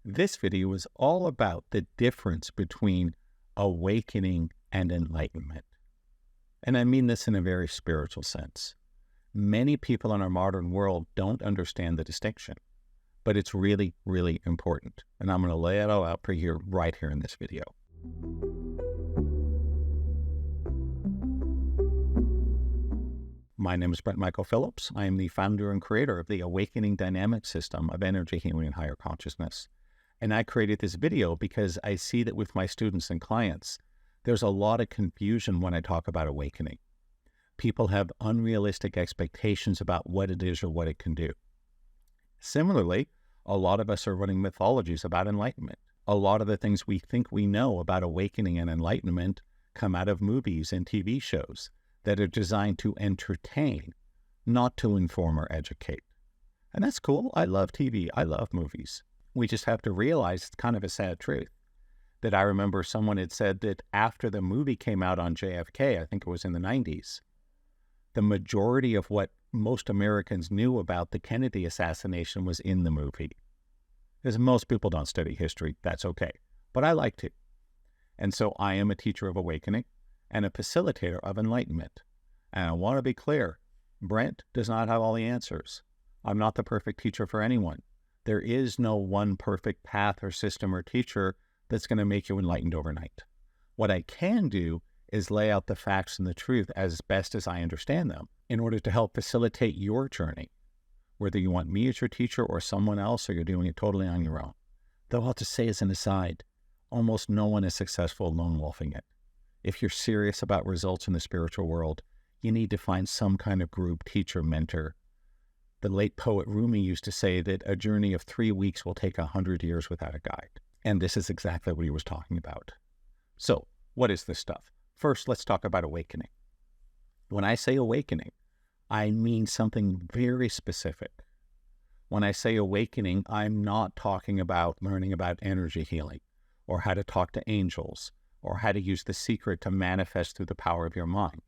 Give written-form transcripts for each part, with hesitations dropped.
This video is all about the difference between awakening and enlightenment. And I mean this in a very spiritual sense. Many people in our modern world don't understand the distinction, but it's really, really important. And I'm going to lay it all out for you right here in this video. My name is Brent Michael Phillips. I am the founder and creator of the Awakening dynamic system of energy healing and higher consciousness. And I created this video because I see that with my students and clients, there's a lot of confusion when I talk about awakening. People have unrealistic expectations about what it is or what it can do. Similarly, a lot of us are running mythologies about enlightenment. A lot of the things we think we know about awakening and enlightenment come out of movies and TV shows that are designed to entertain, not to inform or educate. And that's cool. I love TV. I love movies. We just have to realize it's kind of a sad truth that I remember someone had said that after the movie came out on JFK, I think it was in the 90s, the majority of what most Americans knew about the Kennedy assassination was in the movie. Because most people don't study history, that's okay. But I like to. And so I am a teacher of awakening and a facilitator of enlightenment. And I want to be clear, Brent does not have all the answers. I'm not the perfect teacher for anyone. There is no one perfect path or system or teacher that's going to make you enlightened overnight. What I can do is lay out the facts and the truth as best as I understand them in order to help facilitate your journey, whether you want me as your teacher or someone else or you're doing it totally on your own. Though I'll just say as an aside, almost no one is successful lone wolfing it. If you're serious about results in the spiritual world, you need to find some kind of group, teacher, mentor. The late poet Rumi used to say that a journey of 3 weeks will take 100 years without a guide. And this is exactly what he was talking about. So, what is this stuff? First, let's talk about awakening. When I say awakening, I mean something very specific. When I say awakening, I'm not talking about learning about energy healing or how to talk to angels or how to use the secret to manifest through the power of your mind.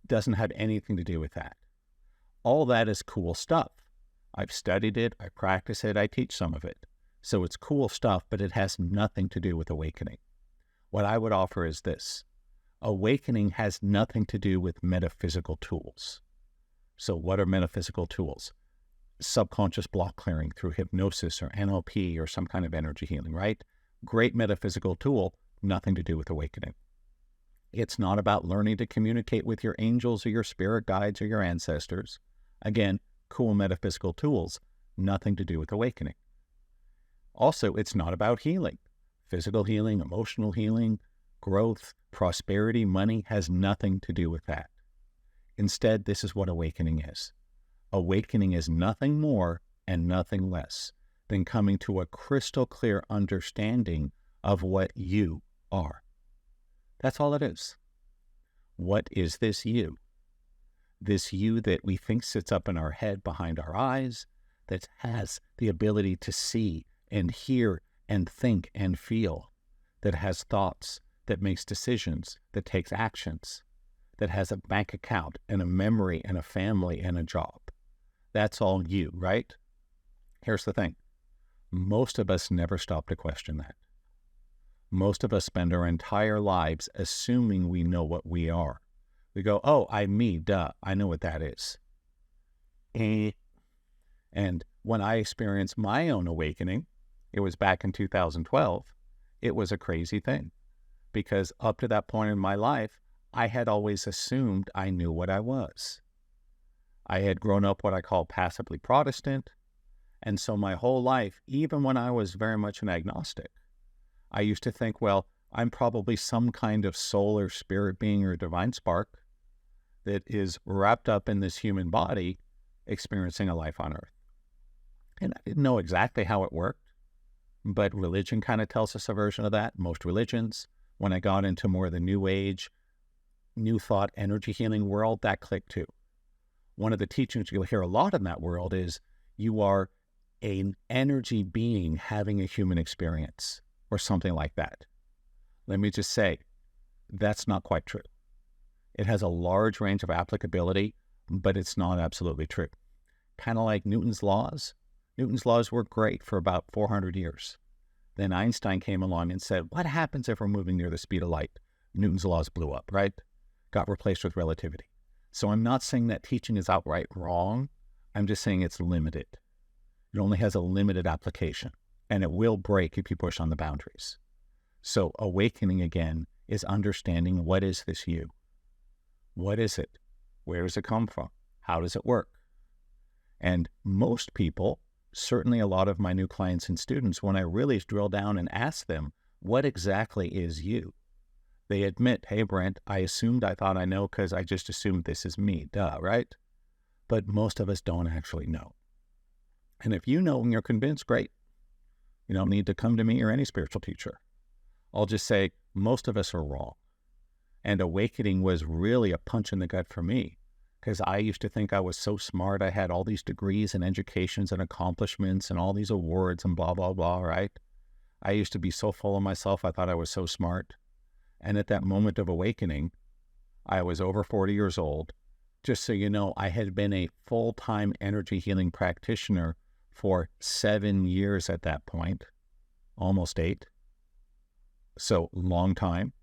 It doesn't have anything to do with that. All that is cool stuff. I've studied it, I practice it, I teach some of it. So it's cool stuff, but it has nothing to do with awakening. What I would offer is this. Awakening has nothing to do with metaphysical tools. So what are metaphysical tools? Subconscious block clearing through hypnosis or NLP or some kind of energy healing, right? Great metaphysical tool, nothing to do with awakening. It's not about learning to communicate with your angels or your spirit guides or your ancestors. Again, cool metaphysical tools, nothing to do with awakening. Also, it's not about healing. Physical healing, emotional healing, growth, prosperity, money has nothing to do with that. Instead, this is what awakening is. Awakening is nothing more and nothing less than coming to a crystal clear understanding of what you are. That's all it is. What is this you? This you that we think sits up in our head behind our eyes, that has the ability to see and hear and think and feel, that has thoughts, that makes decisions, that takes actions, that has a bank account and a memory and a family and a job. That's all you, right? Here's the thing. Most of us never stop to question that. Most of us spend our entire lives assuming we know what we are. We go, oh, I'm me, duh, I know what that is. And when I experienced my own awakening, it was back in 2012, it was a crazy thing. Because up to that point in my life, I had always assumed I knew what I was. I had grown up what I call passively Protestant, and so my whole life, even when I was very much an agnostic, I used to think, well, I'm probably some kind of soul or spirit being or divine spark that is wrapped up in this human body experiencing a life on earth. And I didn't know exactly how it worked, but religion kind of tells us a version of that. Most religions, when I got into more of the new age, new thought, energy healing world, that clicked too. One of the teachings you'll hear a lot in that world is you are an energy being having a human experience or something like that. Let me just say, that's not quite true. It has a large range of applicability, but it's not absolutely true. Kind of like Newton's laws. Newton's laws were great for about 400 years. Then Einstein came along and said, what happens if we're moving near the speed of light? Newton's laws blew up, right? Got replaced with relativity. So I'm not saying that teaching is outright wrong. I'm just saying it's limited. It only has a limited application, and it will break if you push on the boundaries. So awakening, again, is understanding, what is this you? What is it? Where does it come from? How does it work? And most people, certainly a lot of my new clients and students, when I really drill down and ask them, what exactly is you? They admit, hey, Brent, I thought I know because I just assumed this is me, duh, right? But most of us don't actually know. And if you know and you're convinced, great. You don't need to come to me or any spiritual teacher. I'll just say, most of us are wrong. And awakening was really a punch in the gut for me, because I used to think I was so smart. I had all these degrees and educations and accomplishments and all these awards and blah, blah, blah, right? I used to be so full of myself. I thought I was so smart. And at that moment of awakening, I was over 40 years old. Just so you know, I had been a full-time energy healing practitioner for 7 years at that point, almost 8. So long time.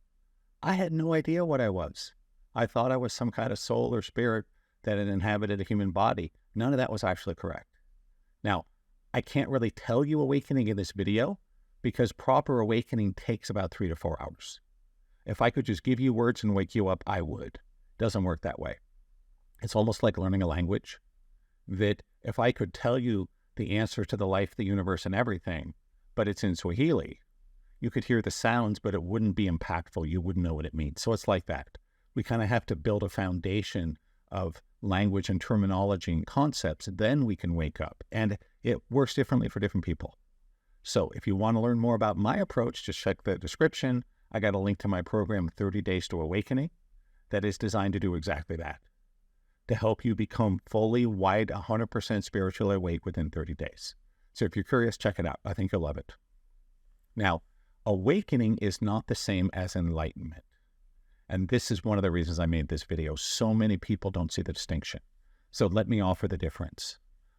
I had no idea what I was. I thought I was some kind of soul or spirit that had inhabited a human body. None of that was actually correct. Now, I can't really tell you awakening in this video because proper awakening takes about 3 to 4 hours. If I could just give you words and wake you up, I would. Doesn't work that way. It's almost like learning a language, that if I could tell you the answer to the life, the universe, and everything, but it's in Swahili, you could hear the sounds, but it wouldn't be impactful. You wouldn't know what it means. So it's like that. We kind of have to build a foundation of language and terminology and concepts. Then we can wake up. And it works differently for different people. So if you want to learn more about my approach, just check the description. I got a link to my program, 30 Days to Awakening, that is designed to do exactly that, to help you become fully, wide, 100% spiritually awake within 30 days. So if you're curious, check it out. I think you'll love it. Now, awakening is not the same as enlightenment. And this is one of the reasons I made this video. So many people don't see the distinction. So let me offer the difference.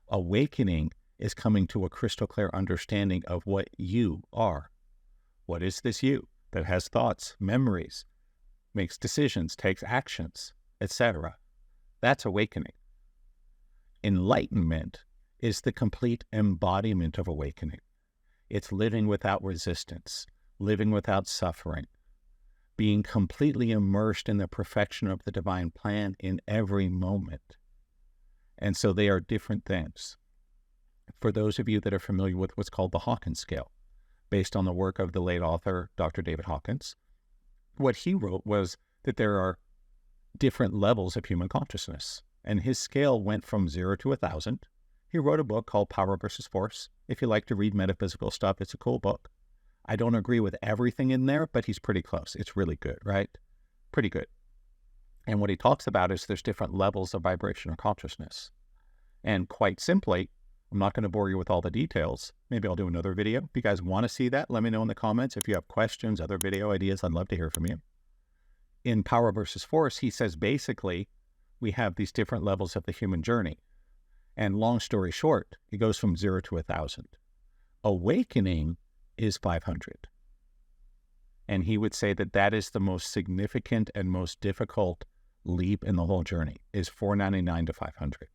Awakening is coming to a crystal clear understanding of what you are. What is this you that has thoughts, memories, makes decisions, takes actions, etc.? That's awakening. Enlightenment is the complete embodiment of awakening. It's living without resistance, living without suffering, being completely immersed in the perfection of the divine plan in every moment. And so they are different things. For those of you that are familiar with what's called the Hawkins scale, based on the work of the late author, Dr. David Hawkins, what he wrote was that there are different levels of human consciousness. And his scale went from 0 to 1,000. He wrote a book called Power versus Force. If you like to read metaphysical stuff, it's a cool book. I don't agree with everything in there, but he's pretty close. It's really good, right? Pretty good. And what he talks about is there's different levels of vibration or consciousness. And quite simply, I'm not going to bore you with all the details. Maybe I'll do another video. If you guys want to see that, let me know in the comments. If you have questions, other video ideas, I'd love to hear from you. In Power versus Force, he says basically we have these different levels of the human journey. And long story short, it goes from 0 to 1,000. Awakening is 500. And he would say that that is the most significant and most difficult leap in the whole journey, is 499 to 500.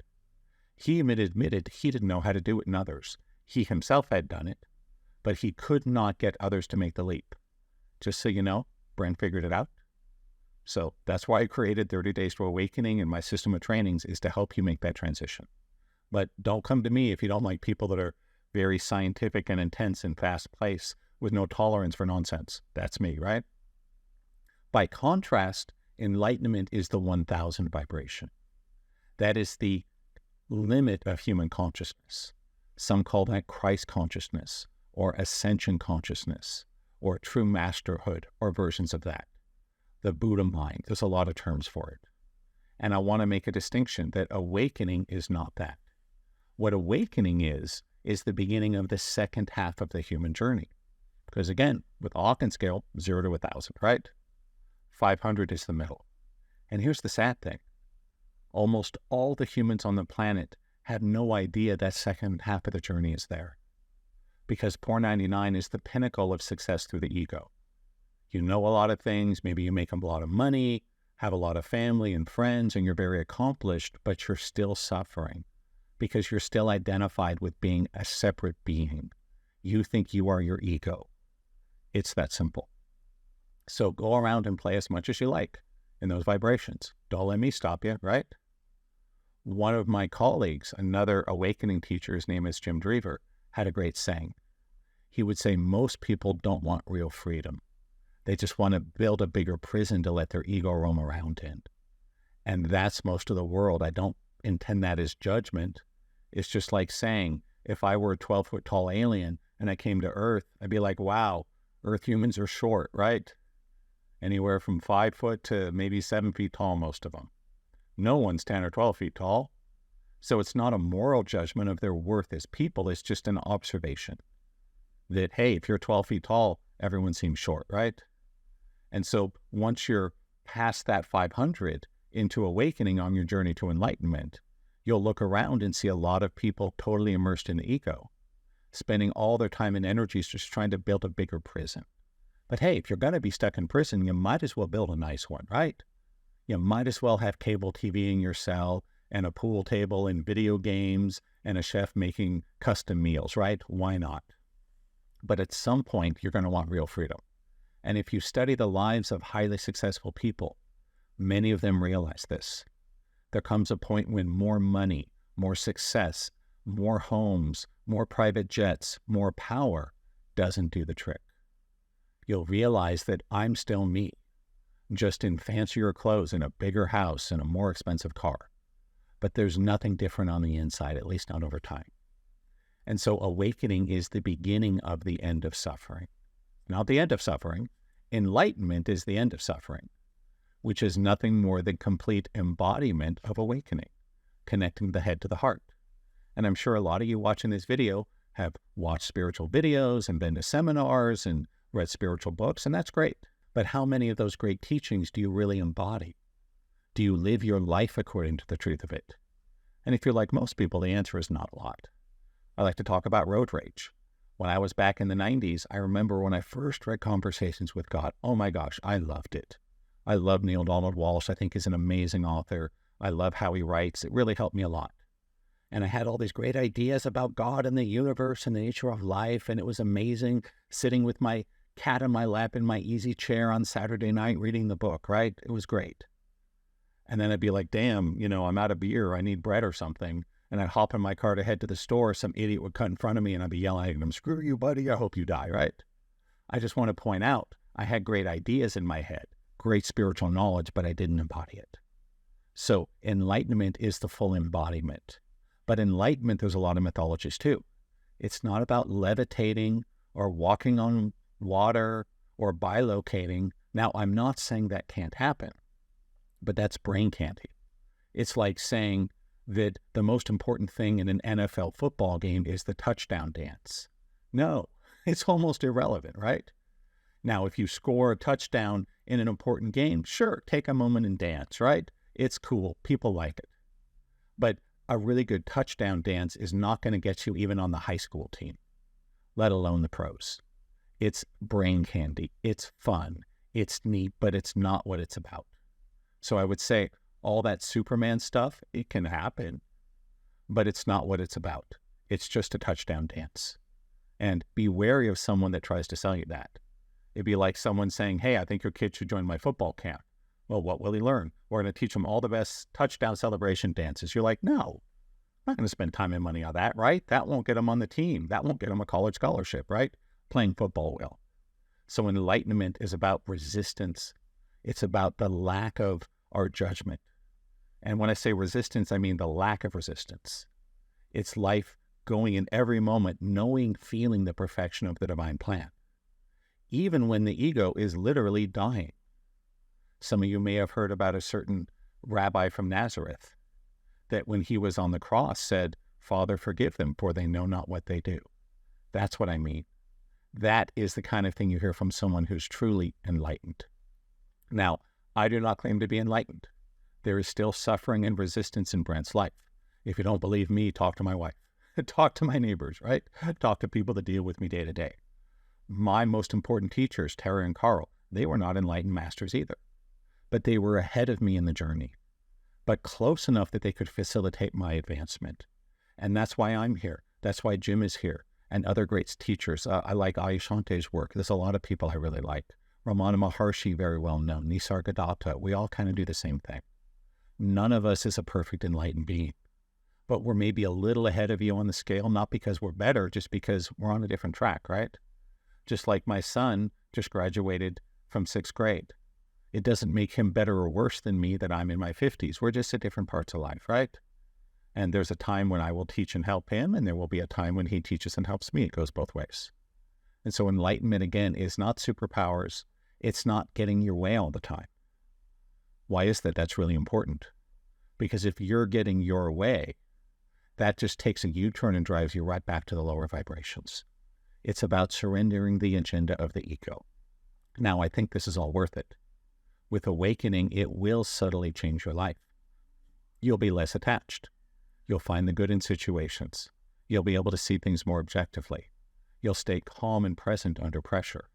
He admitted he didn't know how to do it in others. He himself had done it, but he could not get others to make the leap. Just so you know, Brent figured it out. So that's why I created 30 Days to Awakening, and my system of trainings is to help you make that transition. But don't come to me if you don't like people that are very scientific and intense and fast-paced with no tolerance for nonsense. That's me, right? By contrast, enlightenment is the 1,000 vibration. That is the limit of human consciousness. Some call that Christ consciousness or ascension consciousness or true masterhood or versions of that. The Buddha mind, there's a lot of terms for it. And I want to make a distinction that awakening is not that. What awakening is the beginning of the second half of the human journey. Because again, with the Hawkins scale, 0 to 1,000, right? 500 is the middle. And here's the sad thing. Almost all the humans on the planet have no idea that second half of the journey is there. because poor 99 is the pinnacle of success through the ego. You know a lot of things, maybe you make a lot of money, have a lot of family and friends, and you're very accomplished, but you're still suffering because you're still identified with being a separate being. You think you are your ego. It's that simple. So go around and play as much as you like in those vibrations. Don't let me stop you, right? One of my colleagues, another awakening teacher, his name is Jim Drever, had a great saying. He would say, most people don't want real freedom. They just want to build a bigger prison to let their ego roam around in. And that's most of the world. I don't intend that as judgment. It's just like saying, if I were a 12-foot tall alien and I came to Earth, I'd be like, wow, Earth humans are short, right? Anywhere from 5 foot to maybe 7 feet tall, most of them. No one's 10 or 12 feet tall. So it's not a moral judgment of their worth as people. It's just an observation that, hey, if you're 12 feet tall, everyone seems short, right? And so once you're past that 500 into awakening on your journey to enlightenment, you'll look around and see a lot of people totally immersed in the ego, spending all their time and energies just trying to build a bigger prison. But hey, if you're going to be stuck in prison, you might as well build a nice one, right? You might as well have cable TV in your cell and a pool table and video games and a chef making custom meals, right? Why not? But at some point, you're going to want real freedom. And if you study the lives of highly successful people, many of them realize this. There comes a point when more money, more success, more homes, more private jets, more power doesn't do the trick. You'll realize that I'm still me, just in fancier clothes, in a bigger house, and a more expensive car. But there's nothing different on the inside, at least not over time. And so awakening is the beginning of the end of suffering. Not the end of suffering. Enlightenment is the end of suffering, which is nothing more than complete embodiment of awakening, connecting the head to the heart. And I'm sure a lot of you watching this video have watched spiritual videos and been to seminars and read spiritual books, and that's great. But how many of those great teachings do you really embody? Do you live your life according to the truth of it? And if you're like most people, the answer is not a lot. I like to talk about road rage. When I was back in the 90s, I remember when I first read Conversations with God, oh my gosh, I loved it. I love Neil Donald Walsh. I think he's an amazing author. I love how he writes. It really helped me a lot. And I had all these great ideas about God and the universe and the nature of life. And it was amazing sitting with my cat in my lap in my easy chair on Saturday night reading the book, right? It was great. And then I'd be like, damn, I'm out of beer. I need bread or something. And I'd hop in my car to head to the store. Some idiot would cut in front of me and I'd be yelling at him, screw you, buddy. I hope you die, right? I just want to point out, I had great ideas in my head, great spiritual knowledge, but I didn't embody it. So enlightenment is the full embodiment. But enlightenment, there's a lot of mythologies too. It's not about levitating or walking on water or bilocating. Now, I'm not saying that can't happen, but that's brain candy. It's like saying that the most important thing in an NFL football game is the touchdown dance. No, it's almost irrelevant, right? Now, if you score a touchdown in an important game, sure, take a moment and dance, right? It's cool. People like it. But a really good touchdown dance is not going to get you even on the high school team, let alone the pros. It's brain candy. It's fun. It's neat, but it's not what it's about. So I would say all that Superman stuff, it can happen, but it's not what it's about. It's just a touchdown dance. And be wary of someone that tries to sell you that. It'd be like someone saying, hey, I think your kid should join my football camp. Well, what will he learn? We're going to teach him all the best touchdown celebration dances. You're like, no, I'm not going to spend time and money on that, right? That won't get him on the team. That won't get him a college scholarship, right? Playing football will. So enlightenment is about resistance. It's about the lack of our judgment. And when I say resistance, I mean the lack of resistance. It's life going in every moment, knowing, feeling the perfection of the divine plan, even when the ego is literally dying. Some of you may have heard about a certain rabbi from Nazareth that when he was on the cross said, Father, forgive them, for they know not what they do. That's what I mean. That is the kind of thing you hear from someone who's truly enlightened. Now, I do not claim to be enlightened. There is still suffering and resistance in Brent's life. If you don't believe me, talk to my wife. Talk to my neighbors, right? Talk to people that deal with me day to day. My most important teachers, Tara and Carl, they were not enlightened masters either, but they were ahead of me in the journey, but close enough that they could facilitate my advancement. And that's why I'm here. That's why Jim is here and other great teachers. I like Ayashante's work. There's a lot of people I really like. Ramana Maharshi, very well known. Nisargadatta. We all kind of do the same thing. None of us is a perfect enlightened being, but we're maybe a little ahead of you on the scale, not because we're better, just because we're on a different track, right? Just like my son just graduated from 6th grade. It doesn't make him better or worse than me that I'm in my 50s. We're just at different parts of life, right? And there's a time when I will teach and help him, and there will be a time when he teaches and helps me. It goes both ways. And so enlightenment, again, is not superpowers. It's not getting your way all the time. Why is that? That's really important. Because if you're getting your way, that just takes a U-turn and drives you right back to the lower vibrations. It's about surrendering the agenda of the ego. Now, I think this is all worth it. With awakening, it will subtly change your life. You'll be less attached. You'll find the good in situations. You'll be able to see things more objectively. You'll stay calm and present under pressure.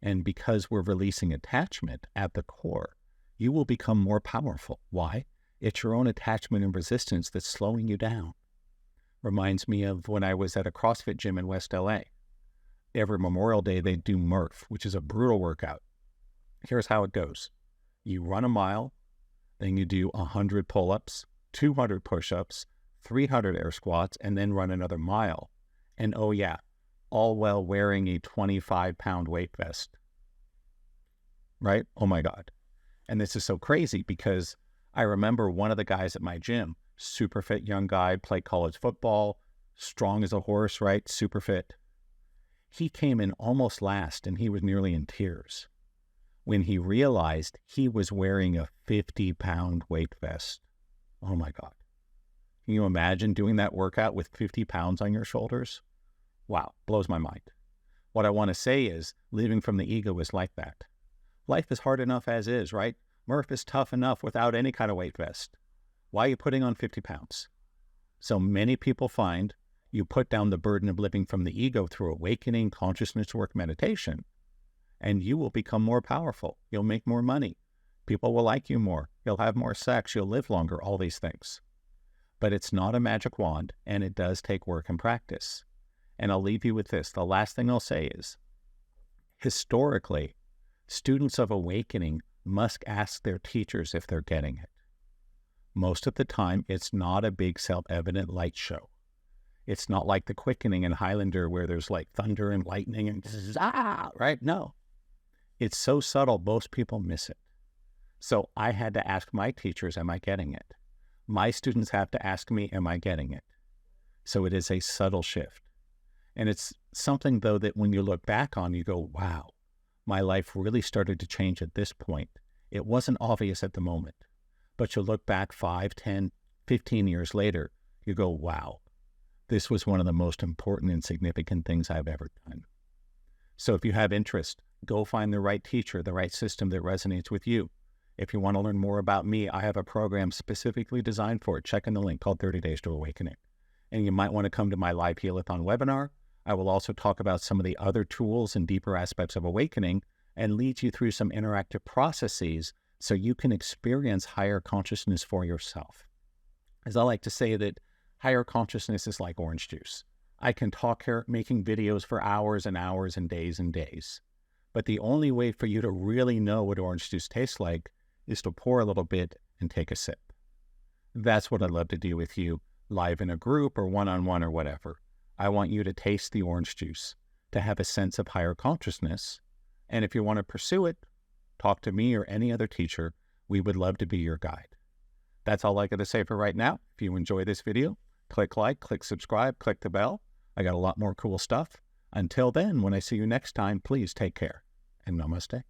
And because we're releasing attachment at the core, you will become more powerful. Why? It's your own attachment and resistance that's slowing you down. Reminds me of when I was at a CrossFit gym in West LA. Every Memorial Day, they do Murph, which is a brutal workout. Here's how it goes. You run a mile, then you do 100 pull-ups, 200 push-ups, 300 air squats, and then run another mile. And oh yeah, all while wearing a 25-pound weight vest. Right? Oh my God. And this is so crazy because I remember one of the guys at my gym, super fit young guy, played college football, strong as a horse, right? Super fit. He came in almost last and he was nearly in tears when he realized he was wearing a 50-pound weight vest. Oh my God. Can you imagine doing that workout with 50 pounds on your shoulders? Wow, blows my mind. What I want to say is living from the ego is like that. Life is hard enough as is, right? Murph is tough enough without any kind of weight vest. Why are you putting on 50 pounds? So many people find you put down the burden of living from the ego through awakening, consciousness work, meditation, and you will become more powerful. You'll make more money. People will like you more. You'll have more sex. You'll live longer, all these things. But it's not a magic wand, and it does take work and practice. And I'll leave you with this. The last thing I'll say is, historically, students of awakening must ask their teachers if they're getting it. Most of the time, it's not a big self-evident light show. It's not like the quickening in Highlander where there's like thunder and lightning and right? No. It's so subtle, most people miss it. So I had to ask my teachers, am I getting it? My students have to ask me, am I getting it? So it is a subtle shift. And it's something, though, that when you look back on, you go, wow, my life really started to change at this point. It wasn't obvious at the moment. But you look back 5, 10, 15 years later, you go, wow, this was one of the most important and significant things I've ever done. So if you have interest, go find the right teacher, the right system that resonates with you. If you want to learn more about me, I have a program specifically designed for it. Check in the link called 30 Days to Awakening. And you might want to come to my live Healathon webinar. I will also talk about some of the other tools and deeper aspects of awakening and lead you through some interactive processes so you can experience higher consciousness for yourself. As I like to say that higher consciousness is like orange juice. I can talk here making videos for hours and hours and days. But the only way for you to really know what orange juice tastes like is to pour a little bit and take a sip. That's what I'd love to do with you, live in a group or one-on-one or whatever. I want you to taste the orange juice, to have a sense of higher consciousness. And if you want to pursue it, talk to me or any other teacher. We would love to be your guide. That's all I got to say for right now. If you enjoy this video, click like, click subscribe, click the bell. I got a lot more cool stuff. Until then, when I see you next time, please take care and namaste.